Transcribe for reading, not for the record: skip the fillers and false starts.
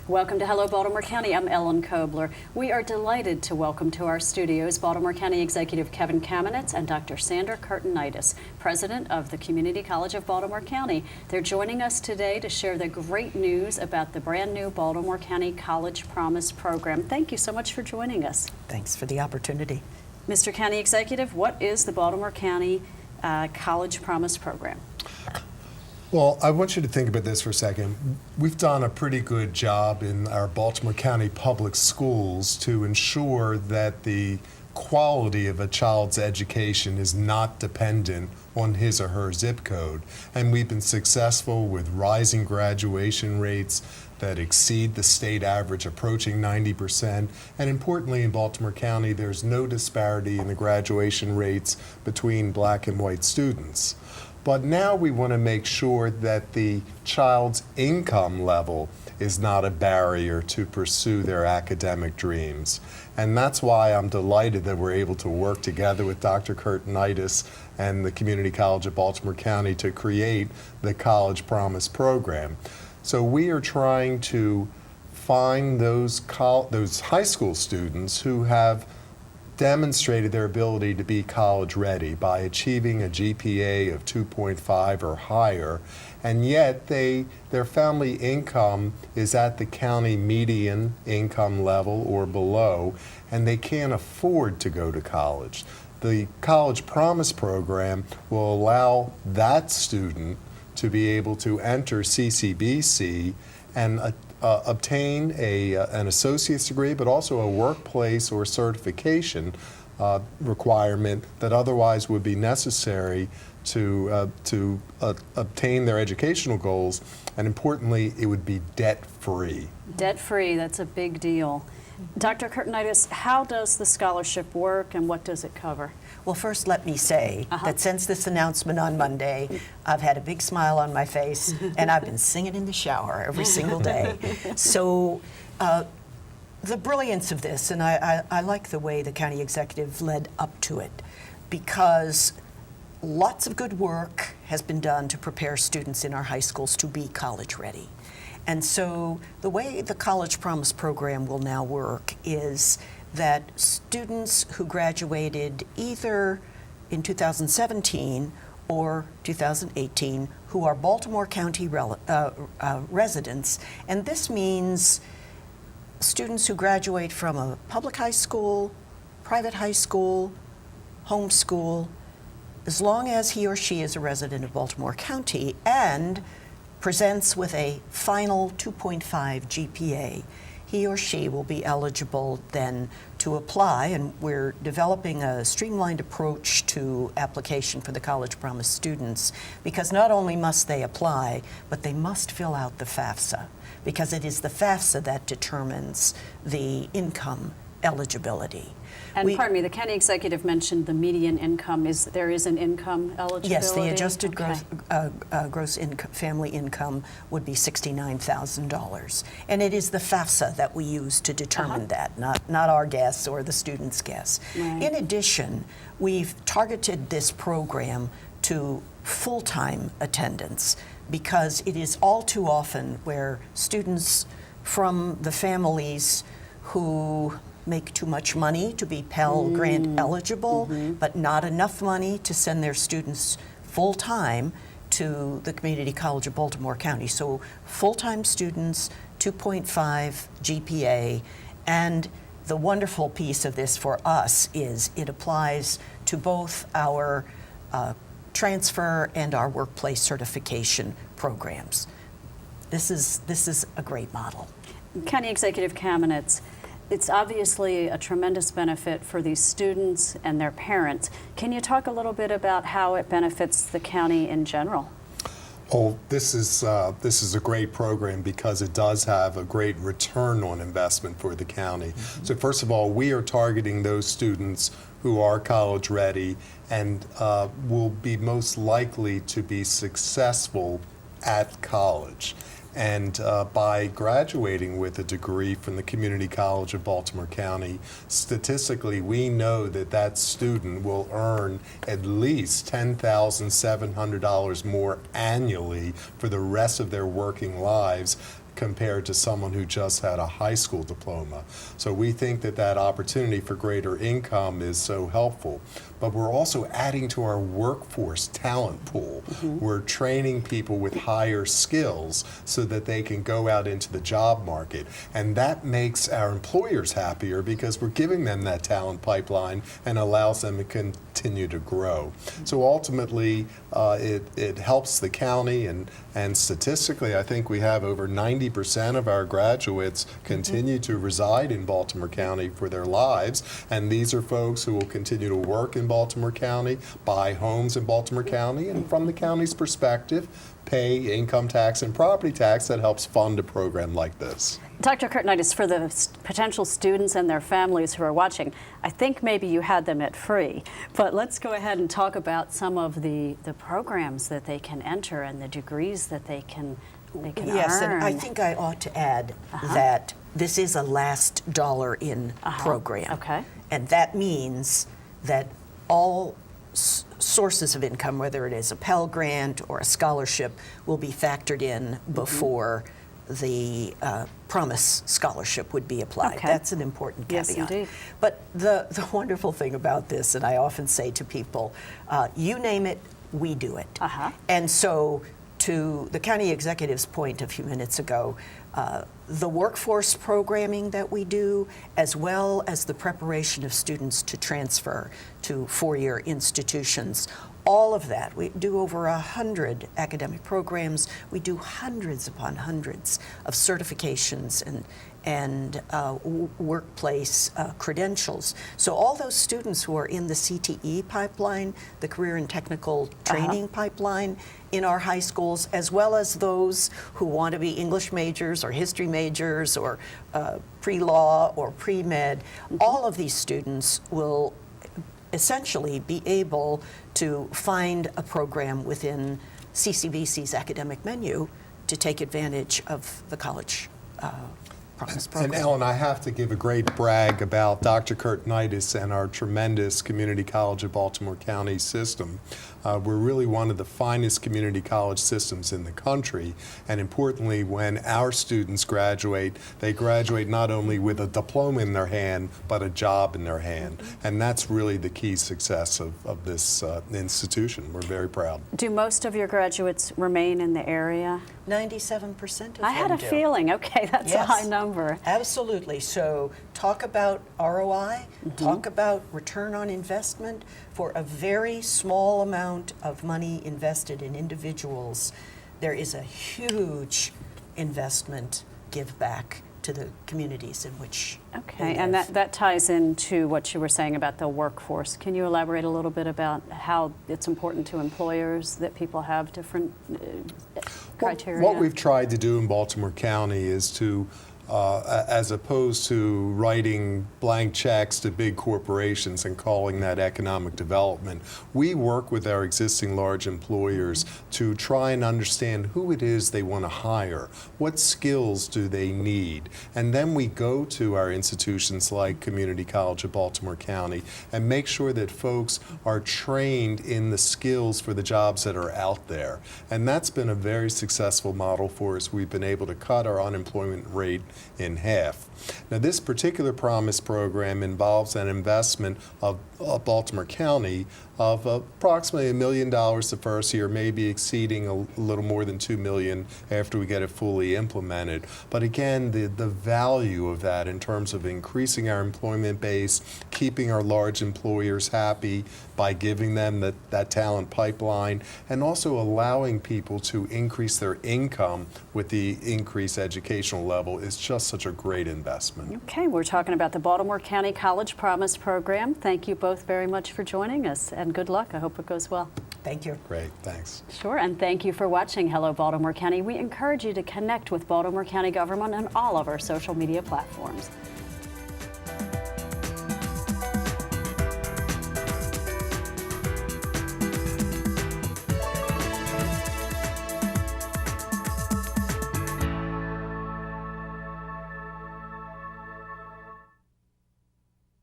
Welcome to Hello Baltimore County. I'm Ellen Kobler. We are delighted to welcome to our studios Baltimore County Executive Kevin Kamenetz and Dr. Sandra Kurtinitis, President of the Community College of Baltimore County. They're joining us today to share the great news about the brand new Baltimore County College Promise program. Thank you so much for joining us. Thanks for the opportunity. Mr. County Executive, what is the Baltimore County College Promise program? Well, I want you to think about this for a second. We've done a pretty good job in our Baltimore County public schools to ensure that the quality of a child's education is not dependent on his or her zip code. And we've been successful with rising graduation rates that exceed the state average, approaching 90%. And importantly, in Baltimore County, there's no disparity in the graduation rates between black and white students. But now we want to make sure that the child's income level is not a barrier to pursue their academic dreams. And that's why I'm delighted that we're able to work together with Dr. Kurtinitis and the Community College of Baltimore County to create the College Promise program. So we are trying to find those high school students who have demonstrated their ability to be college ready by achieving a GPA of 2.5 or higher, and yet their family income is at the county median income level or below, and they can't afford to go to college. The College Promise program will allow that student to be able to enter CCBC and obtain an associate's degree, but also a workplace or certification requirement that otherwise would be necessary to obtain their educational goals. And importantly, it would be debt-free. Debt-free, that's a big deal. Dr. Kurtinitis, how does the scholarship work and what does it cover? Well, first let me say that since this announcement on Monday, I've had a big smile on my face and I've been singing in the shower every single day. So the brilliance of this, and I like the way the county executive led up to it, because lots of good work has been done to prepare students in our high schools to be college ready. And so the way the College Promise program will now work is that students who graduated either in 2017 or 2018 who are Baltimore County residents, and this means students who graduate from a public high school, private high school, homeschool, as long as he or she is a resident of Baltimore County and presents with a final 2.5 GPA, he or she will be eligible then to apply, and we're developing a streamlined approach to application for the College Promise students, because not only must they apply, but they must fill out the FAFSA, because it is the FAFSA that determines the income eligibility. And pardon me, the county executive mentioned the median income. There is an income eligibility? Yes, the adjusted gross family income would be $69,000. And it is the FAFSA that we use to determine that, not our guess or the student's guess. Right. In addition, we've targeted this program to full-time attendance, because it is all too often where students from the families who make too much money to be Pell Grant eligible, but not enough money to send their students full-time to the Community College of Baltimore County. So full-time students, 2.5 GPA, and the wonderful piece of this for us is it applies to both our transfer and our workplace certification programs. This is a great model. County Executive Kamenetz, it's obviously a tremendous benefit for these students and their parents. Can you talk a little bit about how it benefits the county in general? Oh, this is a great program because it does have a great return on investment for the county. So first of all, we are targeting those students who are college ready and will be most likely to be successful at college. And by graduating with a degree from the Community College of Baltimore County, statistically we know that that student will earn at least $10,700 more annually for the rest of their working lives compared to someone who just had a high school diploma. So we think that that opportunity for greater income is so helpful. But we're also adding to our workforce talent pool. We're training people with higher skills so that they can go out into the job market. And that makes our employers happier because we're giving them that talent pipeline and allows them to continue to grow. So ultimately, it helps the county, and statistically, I think we have over 90% of our graduates continue to reside in Baltimore County for their lives, and these are folks who will continue to work in Baltimore County, buy homes in Baltimore County, and from the county's perspective, pay income tax and property tax that helps fund a program like this. Dr. Kurtinitis, for the potential students and their families who are watching, I think maybe you had them at free, but let's go ahead and talk about some of the programs that they can enter and the degrees that they can Yes, earn. and I think I ought to add that this is a last dollar in program. Okay. And that means that all sources of income, whether it is a Pell Grant or a scholarship, will be factored in before the Promise Scholarship would be applied. Okay. That's an important caveat. Yes, indeed. But the wonderful thing about this, and I often say to people, you name it, we do it. And so, to the county executive's point a few minutes ago, the workforce programming that we do, as well as the preparation of students to transfer to four-year institutions, all of that. We do over 100 academic programs. We do hundreds upon hundreds of certifications and workplace credentials. So all those students who are in the CTE pipeline, the Career and Technical Training pipeline in our high schools, as well as those who want to be English majors or history majors or pre-law or pre-med, all of these students will essentially be able to find a program within CCBC's academic menu to take advantage of the college Promise program. And Ellen, I have to give a great brag about Dr. Kurtinitis and our tremendous Community College of Baltimore County system. We're really one of the finest community college systems in the country, and importantly, when our students graduate, they graduate not only with a diploma in their hand, but a job in their hand. And that's really the key success of this institution. We're very proud. Do most of your graduates remain in the area? 97% of them I had a do. feeling. Okay, that's a Yes. high number. Absolutely. So talk about ROI, talk about return on investment. For a very small amount of money invested in individuals, there is a huge investment give back to the communities in which Okay, they and live. that ties into what you were saying about the workforce. Can you elaborate a little bit about how it's important to employers that people have different criteria? What we've tried to do in Baltimore County is to, as opposed to writing blank checks to big corporations and calling that economic development, we work with our existing large employers to try and understand who it is they want to hire, what skills do they need, and then we go to our institutions like Community College of Baltimore County and make sure that folks are trained in the skills for the jobs that are out there. And that's been a very successful model for us. We've been able to cut our unemployment rate in half. Now, this particular Promise program involves an investment of Baltimore County of approximately $1 million the first year, maybe exceeding a little more than $2 million after we get it fully implemented. But again, the value of that in terms of increasing our employment base, keeping our large employers happy by giving them that talent pipeline, and also allowing people to increase their income with the increased educational level is just such a great investment. Okay, we're talking about the Baltimore County College Promise Program. Thank you both very much for joining us, and good luck. I hope it goes well. Thank you. Great, thanks. Sure, and thank you for watching Hello Baltimore County. We encourage you to connect with Baltimore County government on all of our social media platforms.